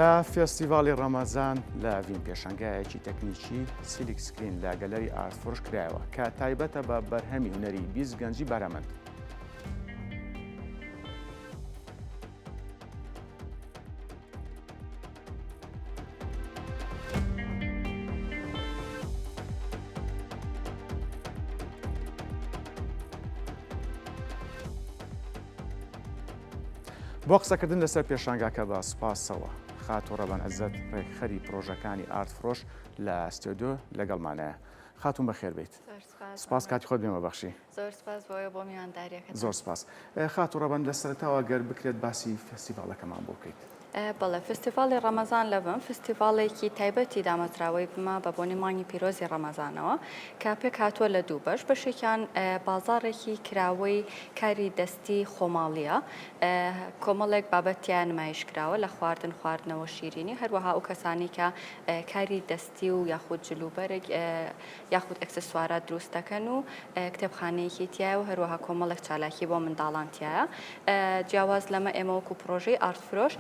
لە فێستیڤاڵی ڕەمەزان لە ڤین پێشەنگایەکی تەکنیکی سیلیک سکرین لە گەلەری ئارتفرۆش کرایەوە کە تایبەتە بە بەرهەمی هونەری 20 گەنجی بەرهەمەند. بۆ قسەکردن لەسەر پێشانگاکە بە سوپاسەوە خاتۆ ڕەبەن عەزەت ڕێکخەری پرۆژەکانی ئارتفرۆش لە ستۆدیۆ لەگەڵمانەیە. خاتون بەخێر بیت. سپاس کاتی خۆت بێمە بەخشی. زۆر سپاس بۆیە بۆ میوانداریەکەت. زۆر سپاس. خاتۆ ڕەبەن لە سەرەتاوە گەر بکرێت باسی فێستیڤاڵەکەمان بۆ بکەیت. بەڵێ فستیڤاڵی ڕەمەزان لەبم فستیڤاڵێکی تایبەتی دامەزراوەی بمە بە بۆنی مانگی پیرۆزی ڕەمەزانەوە کە پێک هاتووە لە دوو بەش بەشێکیان بازاڕێکی کراوەی کاری دەستی خۆماڵیە کۆمەڵێک بابەتیان نمایش کراوە لە خواردنەوە شیرینی هەروەها ئەو کەسانی کە کاری دەستی و یاخود جلوبەرێک یاخود ئەکسسوارات دروست دەکەن و کتێبخانەیەکی تایە و هەروەها کۆمەڵێک چالاکی بۆ منداڵان تایە. جیاواز لەمە ئێمە وەکو پرۆژەی ئارتفرۆش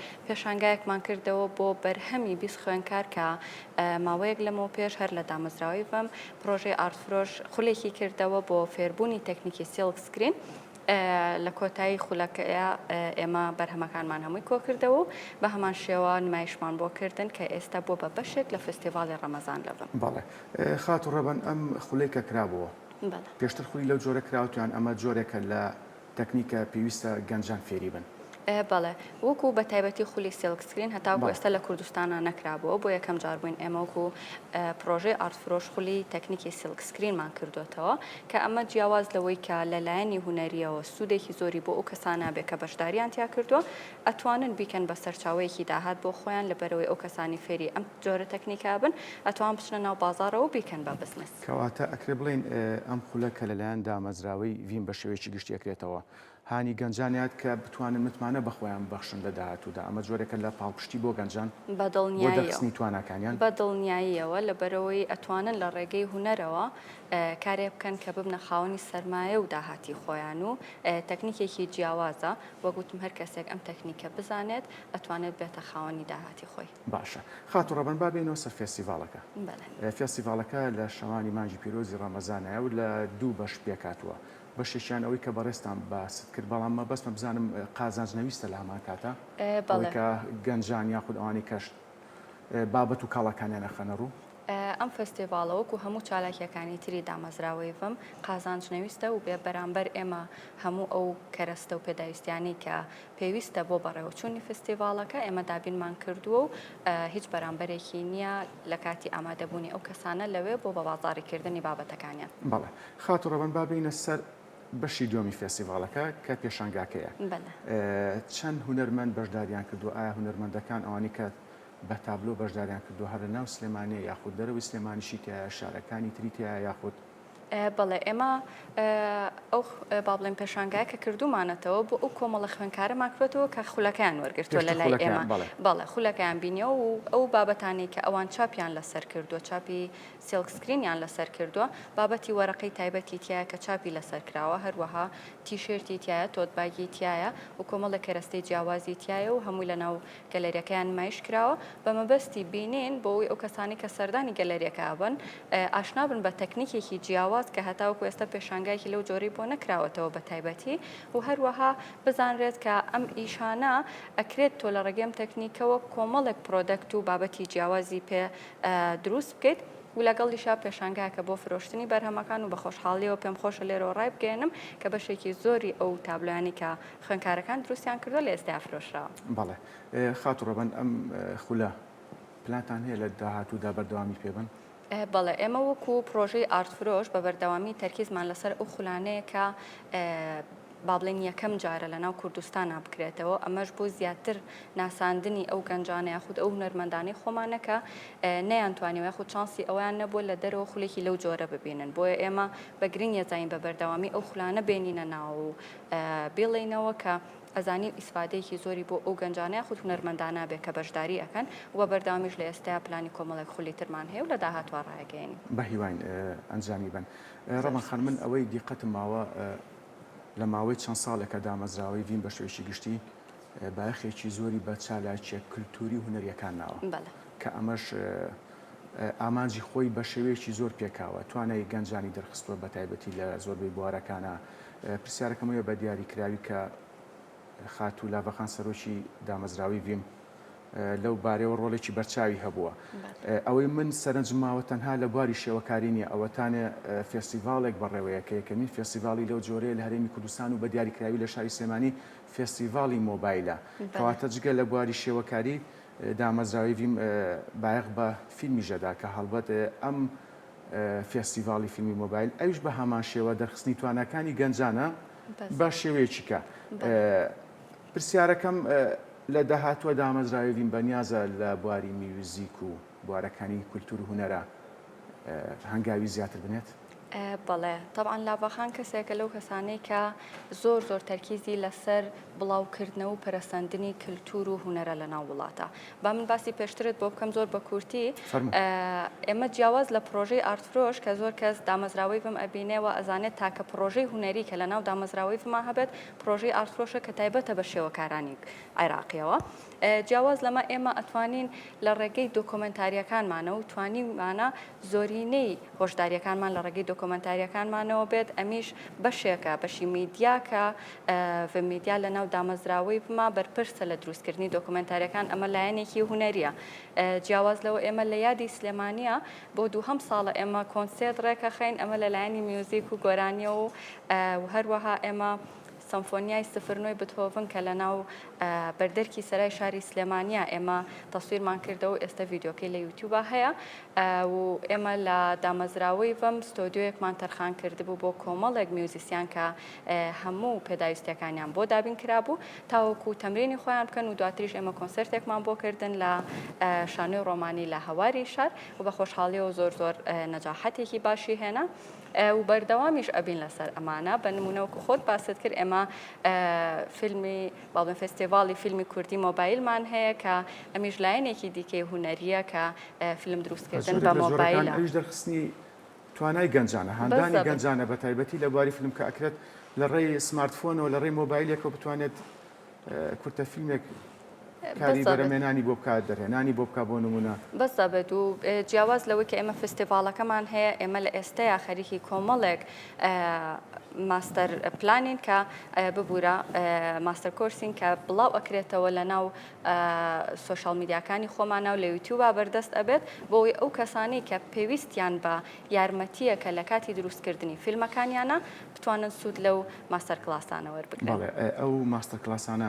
پێشانگایەکمان کردەوە بۆ بەرهەمی 20 خوێندکار کە ماوەیەک لەمەوە پێش هەر لە دامەزراوی بم پرۆژەی ئارتفرۆش خولێکی کردەوە بۆ فێربوونی تەکنیکی سیلک سکرین لە کۆتایی خولەکەیە ئێمە بەرهەمەکانمان هەمووی کۆ کردەوە و بە هەمان شێوە نمایشمان بۆ کردن کە ئێستا بۆ بە بەشێک لە فستیڤاڵی ڕەمەزان لەبم. بەڵێ خاتو ڕەبەن ئەم خولەیکە کرابەوە پێشتر خولی لەو جۆرە کراوتیان ئەمە جۆرێکە لە تەکنیکە پێویستە گەنجان فێری بن. بەڵێ وەکو بە تایبەتی خولی سیلک سکرین هەتاکو ئێستا لە کوردستانە نەکرابەوە بۆ یەکەم جار بووین ئێمە وەکو پرۆژەی ئارتفرۆش خولی تەکنیکی سیلک سکرینمان کردوێتەوە کە ئەمە جیاواز لەوەی کە لەلایەنی هونەریەوە سوودێکی زۆری بۆ ئەو کەسانە بێ کە بەشداریان تیا کردووە ئەتوانن بیکەن بە سەرچاوەیەکی داهات بۆ خۆیان لەبەرەوەی ئەو کەسانی فێری ئەم جۆرە تەکنیکا بن ئەتوان بچنە ناو بازارەوە بیکەن بە بزنس. کەواتە ئەکرێ بڵێن ئەم خولە کە لەلایەن دامەزراوەی ڤین بە شێوەیەکی گشتی ئەکرێتەوە هانی گەنجانیات کە بتوانن متمانە بەخۆیان بەخشن لە داهاتوودا ئەمە جۆرێکە لە پاڵپشتی بۆ گەنجان بۆ دەستنی توانەکانیان بە دڵنیاییەوە لەبەرەوەی ئەتوانن لە ڕێگەی هونەرەوە کارێ بکەن کە ببنە خاوەنی سەرمایە و داهاتی خۆیان و تەکنیکێکی جیاوازە وەگوتم هەر کەسێک ئەم تەکنیکە بزانێت ئەتوانێت بێتە خاوەنی داهاتی خۆی. باشە خاتو ڕەبەن با بێنەوە سەر فێستیڤاڵەکە. فێستیڤاڵەکە لە شەوانی مانگی پیرۆزی ڕەمەزانایە و لە دوو بەش پێکاتوە. بەشێکیان ئەوەی کە بەڕێستان باست کرد بەڵام مە بەسمە بزانم قازانجنەویستە لە هەمان کاتە کە گەنجان یاخود ئەوانی کەش بابەت و کاڵەکانیان نەخەنە ڕوو. ئەم فستیڤاڵەوەکو هەموو چالاکیەکانی تری دامەزراوەیڤم قازانجنەویستە و بێ بەرامبەر ئێمە هەموو ئەو کەرەستە و پێداویستیانی کە پێویستە بۆ بەڕێوەچوونی فستیڤاڵەکە ئێمە دابینمان کردووە و هیچ بەرامبەرێکی نییە لە کاتی ئامادەبوونی ئەو کەسانە لەوێ بۆ بە بازاڕیکردنی بابەتەکانیان. بەڵێ خاتو ڕەبەن با بینە سەر بەشی دووەمی فێستیڤاڵەکە کە پێشانگاکەیە. چەند هونەرمەند بەشداریان کردو ئایا هونەرمەندەکان ئەوانی کە بە تابلۆ بەشداریان کردو هەر ناو سلێمانەیە یاخود دەرەوەی سلێمانیشی تایە شارەکانی تری تایە یاخود بەڵێ ئێمە ئەو با بڵێن پێشانگای کە کردومانەتەوە بۆ ئەو کۆمەڵە خوێندکارەمان کردوەوە کە خولەکەیان وەرگرتووە لە لای ئێمە بەڵێ خولەکەیان بینیەوە و ئەو بابەتانی کە ئەوان چاپیان لەسەر کردووە چاپی سیلک سکرینیان لەسەر کردووە بابەتی وەرەقەی تایبەتی تایە کە چاپی لەسەر کراوە هەروەها تیشێرتی تایە تۆتباگی تایە و کۆمەڵە کەرەستەی جیاوازی تایە و هەمووی لە ناو گەلەریەکەیان نمایش کراوە بە مەبەستی بینین بۆ ئەو کەسانی کە سەردانی گەلەریەکە بن ئاشنا بن بە تەکنیکێکی جیاواز کە هەتاوەکو ئێستا پێشانگایکی لەو جۆری بۆ نەکراوەتەوە بە تایبەتی و هەروەها بزانرێت کە ئەم ئیشانە ئەکرێت تۆ لە ڕێگەم تەکنیکەوە کۆمەڵێک پرۆدەکت و بابەتی جیاوازی پێ دروست بکەیت و لەگەڵیشا پێشانگایکە بۆ فرۆشتنی بەرهەمەکان و بە خۆشحاڵیەوە پێم خۆشە لێرەوە ڕای بگەێنم کە بەشێکی زۆری ئەو تابلوانی کە خوێندکارەکان دروستیان کردو لە ئێستا فرۆشراوە. بەڵێ خاتو ڕەبەن ئەم خولە پلانتان هەیە لە داهاتوودا بەردەوامی پێبن؟ بەڵێ ئێمە وەکو پرۆژەی ئارتفرۆش بە بەردەوامی تەرکیزمان لەسەر ئەو خولانەیە کە با بڵێن یەکەم جارە لە ناو کوردستانە بکرێتەوە ئەمەش بۆ زیاتر ناساندنی ئەو گەنجانە یاخود ئەو هونەرمەندانەی خۆمانەکە نەیانتوانیوە یاخود چانسی ئەویان نەبووە لە دەرەوە خولێکی لەو جۆرە ببینن بۆیە ئێمە بەگرنگ یەزین بە بەردەوامی ئەو خولانە بێنینە ناو و بڵێنەوە کە ئەزانی ئیسفادەیەکی زۆری بۆ ئەو گەنجانەیە خود هونەرمەندانە بێ کە بەشداری ئەکەن و بەردەوامیش لە ئێستا پلانی کۆمەڵێک خولی ترمان هەیە و لە داهاتوە ڕایگەیەنی بە هیوان ئەنجامی بن. ڕەمان خان من ئەوەی دیقەتم ماوە لە ماوەی چەند ساڵێکە دامەزراوەی ڤین بە شێوەیەکی گشتی باەخێکی زۆری بە چالاکیە کللتوری و هونەریەکان ناوە کە ئەمەش ئامانجی خۆی بە شێوەیەکی زۆر پێکاوە توانای گەنجانی دەرخستووە بە تایبەتی لە زۆربەی بوارەکانە پرسیارەکەمەوە بە دیاریکراوی کە خاتوو لاڤەخان سەرۆکی دامەزراوی ویم لەو بارەوە ڕۆڵێکی بەرچاوی هەبووە ئەوەی من سەرنجم ماوە تەنها لە بواری شێوەکاری نیە ئەوەتانە فێستیڤالێک بەڕێوەیە کە یەکەمین فێستیڤاڵی لەو جۆرەیە لە هەرێمی کوردستان و بە دیاریکراوی لە شاری سلێمانی فێستیڤاڵی مۆبایلە کەواتە جگە لە بواری شێوەکاری دامەزراوی ویم بایەق بە فیلمی ژەدا کە هەڵبەت ئەم فێستیڤاڵی فیلمی مۆبایل ئەویش بە هەمان شێوە دەرخستنی توانەکانی گەنجانە بە شێوەیەکی کە پرسیارەکەم لە داهاتووە دامەزراوی ویم بەنیازە لە بواری میوزیک و بوارەکانی کولتور و هونەرە هەنگاوی زیاتر بنێت؟ بەڵێ طبعاً لاڤەخان کەسێکە لەو کەسانەی کە زۆر تەرکیزی لەسەر بڵاوکردنەوە و پەرەسەندنی کللتور و هونەرە لە ناو وڵاتە با من باسی پێشترت بۆ بکەم زۆر بە کورتی ئێمە جیاواز لە پرۆژەی ئارتفرۆش کە زۆر کەس دامەزراوی بم ئەبینێەوە ئەزانێت تاکە پرۆژەی هونەری کە لە ناو دامەزراوی بما هەبێت پرۆژەی ئارتفرۆشە کە تایبەتە بە شێوەکارانی عێراقیەوە جیاواز لەمە ئێمە ئەتوانین لە ڕێگەی دۆکۆمنتاریەکانمانە و توانیمانە زۆرینەی هۆشداریەکانمان لە ڕێگەی دۆکۆمنتاریەکانمانەوە بێت ئەمیش بەشێکە بەشی میدیاکە میدیا لە ناو دامەزراوی بما بەرپرسە لە دروستکردنی دۆکۆمنتاریەکان ئەمە لایەنێکی هونەریە جیاواز لەوە ئێمە لە یادی سلێمانیە بۆ دووهەم ساڵە ئێمە کۆنسێرت ڕێکەخەین ئەمە لە لایەنی میوزیک و گۆرانیە و هەروەها ئێمە سمفۆنیای سفرنۆی بتهۆڤن کە لە ناو بەردەرکی سەرای شاری سلێمانیە ئێمە تەسویرمان کردەوە ئێستا ڤیدیۆکەی لە یوتیوبە هەیە و ئێمە لە دامەزراوی بەم ستۆدیۆیەکمان تەرخان کردبوو بۆ کۆمەڵێک میوزیسیان کە هەموو پێداویستیەکانیان بۆ دابین کرابوو تاوەکو تەمرینی خۆیان بکەن و دواتریش ئێمە کۆنسەرتێکمان بۆ کردن لە شانۆی ڕۆمانی لە هەواری شار و بە خۆشحاڵیەوە زۆر نەجاحەتێکی باشی هێنا و بەردەوامیش ئەبین لەسەر ئەمانە بە نمونەوەکو خۆت باست کرد ئێمە فیلمی باڵێن فێستیڤاڵی فیلمی کوردی مۆبایلمان هەیە کە ئەمیش لایەنێکی دیکەی هونەریە کە فیلم دروستکردن بە مۆبایلە ئەویش دەرخستنی توانای گەنجانە هەندانی گەنجانە بە تایبەتی لە بواری فیلم کە ئەکرێت لە ڕێی سمارتفۆنەوە لە ڕێی مۆبایلێکەوە بتوانێت کورتە فیلمێک کاری بەرەمێنانی بۆ بکات دەرهێنانی بۆ بکات بۆ نمونە بەسە بێت و جیاواز لەوەی کە ئێمە فستیڤالەکەمان هەیە ئێمە لە ئێستەیە خەریکی کۆمەڵێک ماستەر پلانین کە ببوورە ماستەر کۆرسین کە بڵاو ئەکرێتەوە لە ناو سۆشال میدیاکانی خۆمانە و لە یوتیوبە بەردەست ئەبێت بۆی ئەو کەسانی کە پێویستیان بە یارمەتیە کە لە کاتی دروستکردنی فیلمەکانیانە بتوانن سوود لەو ماستەر کلاسانە وەربگرن ئەو ماستەر کلاسانە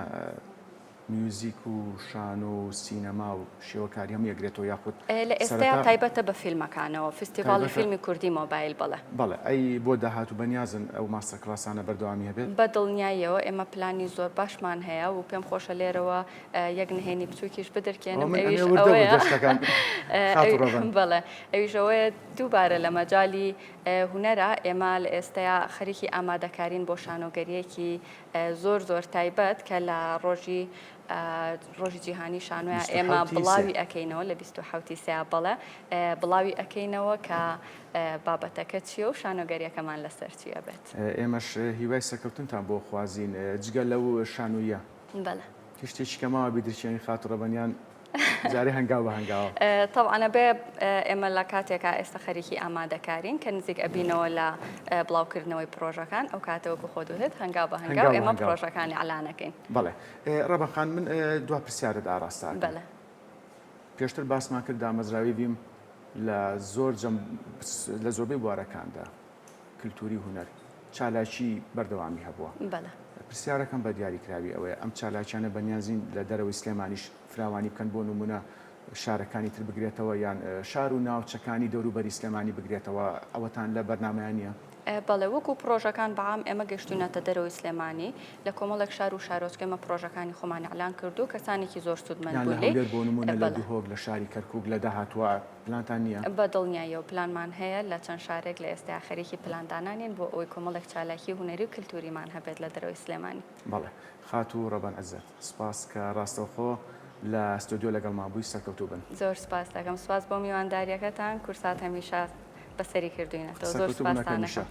میوزیک و شان و سینەما و شێوەکاری هەم یەکرێتەوە یاخود لە ئێستایا تایبەتە بە فیلمەکانەوە فستیڤاڵی فیلمی کوردی مۆبایل بەڵێ ئەی بۆ داهاتوو بەنیازن ئەو ماستەر کلاسانە بەردەوامی هەبێت بە دڵنیاییەوە ئێمە پلانی زۆر باشمان هەیە و پێم خۆشە لێرەوە یەک نهێنی بچووکیش بدرکێنم بەڵێ ئەویشەوەیە دووبارە لە مەجای هونەرە ئێمە لە ئێستایا خەریکی ئامادەکارین بۆ شانۆگەریەکی زۆر تایبەت کە لە ڕۆژی جیهانی شانۆیە ئێمە بڵاوی ئەەکەینەوە لە 27 سیا بەڵێ بڵاوی ئەەکەینەوە کە بابەتەکە چیە و شانۆگەریەکەمان لەسەر چیە بێت ئێمەش هیوای سەرکەوتنتان بۆ خوازین جگە لەو شانویە شتێکی کەماوە بیدرچێنی خاتوڕەبەنیان جارێ هەنگاو بە هەنگاوە طبعاً بێ ئێمە لە کاتێکە ئێستا خەریکی ئامادەکارین کە نزیک ئەبینەوە لە بڵاوکردنەوەی پرۆژەکان ئەو کاتەوەکو خۆ دەوێت هەنگاو بە هەنگاو ئێمە پرۆژەکانی عەلانەکەین بەڵێ ڕەبەخان من دوا پرسیارت ئاڕاستە پێشتر باسمان کرد دامەزراوی بیم لە زۆربەی بوارەکاندا کللتوری هونەر چالاکی بەردەوامی هەبووە پرسیارەکەم بە دیاریکراوی ئەوەیە ئەم چالاکیانە بەنیازین لە دەرەوەی سلێمانیش فراوانی بکەن بۆ نمونە شارەکانی تر بگرێتەوە یان شار و ناوچەکانی دەوروبەری سلێمانی بگرێتەوە ئەوەتان لە بەرنامەیان نییە؟ بەڵێ وەکو پرۆژەکان بەعام ئێمە گەشتوونەتە دەرەوەی سلێمانی لە کۆمەڵێک شار و شارۆچکەمە پرۆژەکانی خۆمان ئەعلان کردو کەسانێکی زۆر سوودمەند بوون لێ بۆ نمونە لە دوهۆک لە شاری کەرکووک لە داهاتوە پلانتان نییە؟ بە دڵنیاییەوە پلانمان هەیە لە چەند شارێک لە ئێستا خەریکی پلاندانانین بۆ ئەوەی کۆمەڵێک چالاکی هونەری و کللتوریمان هەبێت لە دەرەوەی سلێمانی بەڵێ خاتوو ڕەبەن عەزەت سپاس کە ڕاستەوخۆ لە ستۆدیۆ لەگەڵمان بووی سەرکەوتوو بن زۆر سپاس دەکەم سپاس بۆ میوانداریەکەتان کورسات هەمیشە بەسەری کردوینەتەوە زۆر سپاسانەکەم